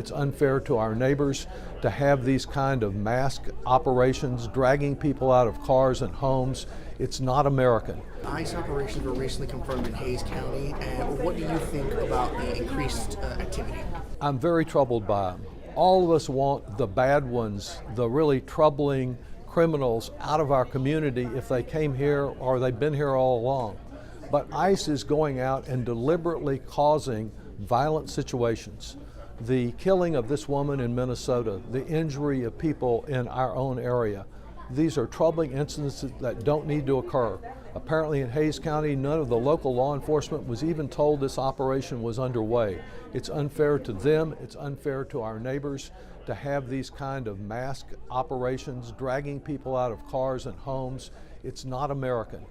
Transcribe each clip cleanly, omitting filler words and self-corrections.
It's unfair to our neighbors to have these kind of mass operations dragging people out of cars and homes. It's not American. ICE operations were recently confirmed in Hayes County, and what do you think about the increased activity? I'm very troubled by them. All of us want the bad ones, the really troubling criminals out of our community if they came here or they've been here all along. But ICE is going out and deliberately causing violent situations. The killing of this woman in Minnesota, the injury of people in our own area, these are troubling incidents that don't need to occur. Apparently in Hayes County, none of the local law enforcement was even told this operation was underway. It's unfair to them, it's unfair to our neighbors to have these kind of mass operations dragging people out of cars and homes. It's not American.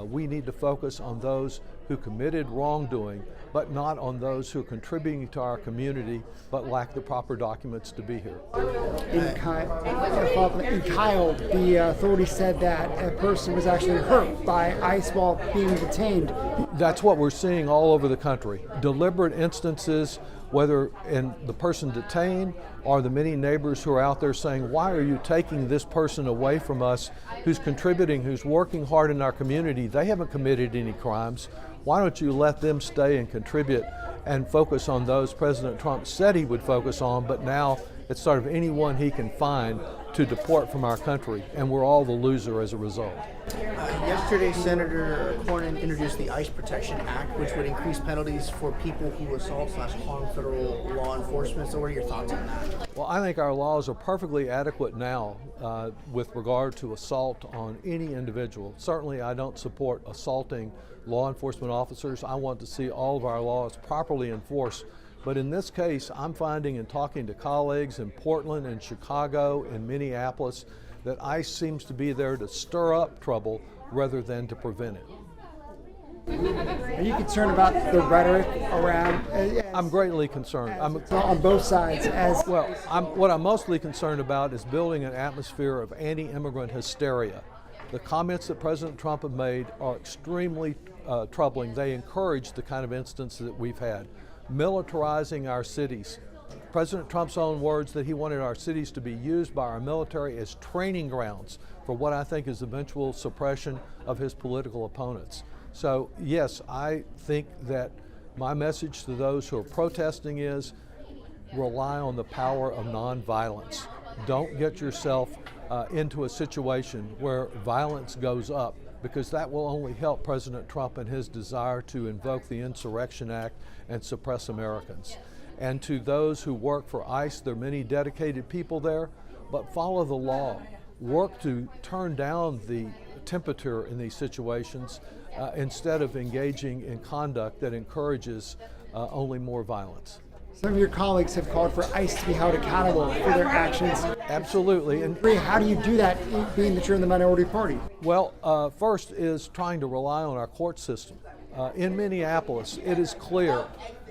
We need to focus on those who committed wrongdoing, but not on those who are contributing to our community but lack the proper documents to be here. In Kyle, the authorities said that a person was actually hurt by ICE while being detained. That's what we're seeing all over the country. Deliberate instances, whether in the person detained or the many neighbors who are out there saying, why are you taking this person away from us who's contributing, who's working hard in our community? They haven't committed any crimes. Why don't you let them stay and contribute and focus on those President Trump said he would focus on, but now it's sort of anyone he can find to deport from our country, and we're all the loser as a result. Yesterday, Senator Cornyn introduced the ICE Protection Act, which would increase penalties for people who assault/harm federal law enforcement. So what are your thoughts on that? Well, I think our laws are perfectly adequate now with regard to assault on any individual. Certainly, I don't support assaulting law enforcement officers. I want to see all of our laws properly enforced. But in this case, I'm finding in talking to colleagues in Portland and Chicago and Minneapolis that ICE seems to be there to stir up trouble rather than to prevent it. Are you concerned about the rhetoric around? I'm greatly concerned. On both sides. What I'm mostly concerned about is building an atmosphere of anti-immigrant hysteria. The comments that President Trump have made are extremely troubling. They encourage the kind of incidents that we've had. Militarizing our cities. President Trump's own words that he wanted our cities to be used by our military as training grounds for what I think is eventual suppression of his political opponents. So yes, I think that my message to those who are protesting is rely on the power of nonviolence. Don't get yourself into a situation where violence goes up, because that will only help President Trump in his desire to invoke the Insurrection Act and suppress Americans. And to those who work for ICE, there are many dedicated people there, but follow the law. Work to turn down the temperature in these situations instead of engaging in conduct that encourages only more violence. Some of your colleagues have called for ICE to be held accountable for their actions. Absolutely. And how do you do that, being that you're in the minority party? Well, first is trying to rely on our court system. In Minneapolis, it is clear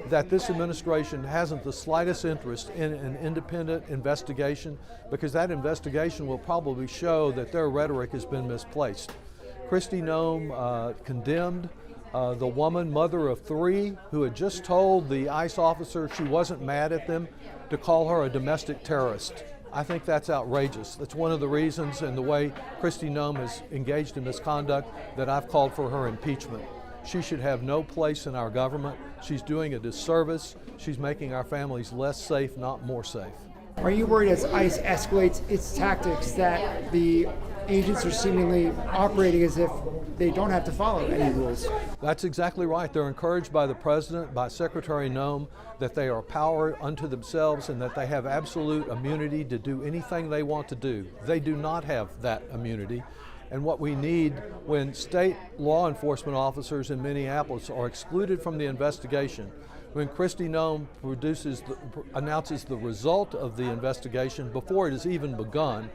that this administration hasn't the slightest interest in an independent investigation, because that investigation will probably show that their rhetoric has been misplaced. Kristi Noem condemned the woman, mother of three, who had just told the ICE officer she wasn't mad at them, to call her a domestic terrorist. I think that's outrageous. That's one of the reasons, in the way Kristi Noem has engaged in misconduct, that I've called for her impeachment. She should have no place in our government. She's doing a disservice. She's making our families less safe, not more safe. Are you worried as ICE escalates its tactics that the agents are seemingly operating as if they don't have to follow any rules? That's exactly right. They're encouraged by the President, by Secretary Noem, that they are power unto themselves and that they have absolute immunity to do anything they want to do. They do not have that immunity. And what we need, when state law enforcement officers in Minneapolis are excluded from the investigation, when Kristi Noem announces the result of the investigation before it has even begun,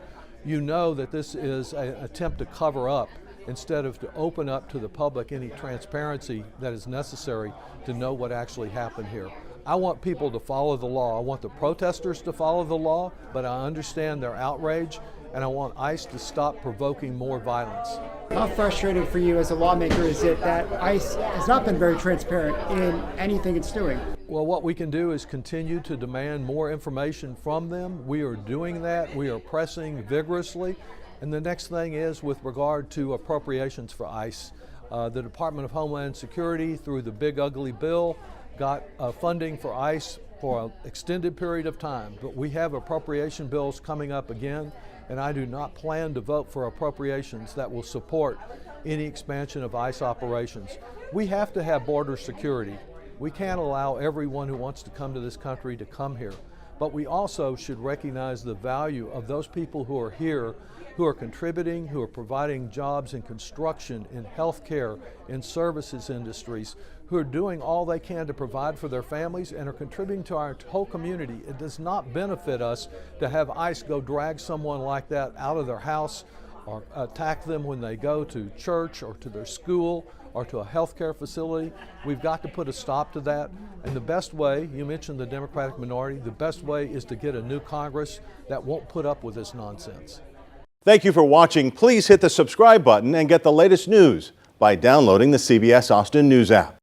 you know that this is an attempt to cover up instead of to open up to the public any transparency that is necessary to know what actually happened here. I want people to follow the law. I want the protesters to follow the law, but I understand their outrage, and I want ICE to stop provoking more violence. How frustrating for you as a lawmaker is it that ICE has not been very transparent in anything it's doing? Well, what we can do is continue to demand more information from them. We are doing that. We are pressing vigorously. And the next thing is with regard to appropriations for ICE. The Department of Homeland Security, through the big ugly bill, got funding for ICE for an extended period of time. But we have appropriation bills coming up again, and I do not plan to vote for appropriations that will support any expansion of ICE operations. We have to have border security. We can't allow everyone who wants to come to this country to come here. But we also should recognize the value of those people who are here, who are contributing, who are providing jobs in construction, in healthcare, in services industries, who are doing all they can to provide for their families and are contributing to our whole community. It does not benefit us to have ICE go drag someone like that out of their house or attack them when they go to church or to their school or to a healthcare facility. We've got to put a stop to that. And the best way, you mentioned the Democratic minority, the best way is to get a new Congress that won't put up with this nonsense. Thank you for watching. Please hit the subscribe button and get the latest news by downloading the CBS Austin News app.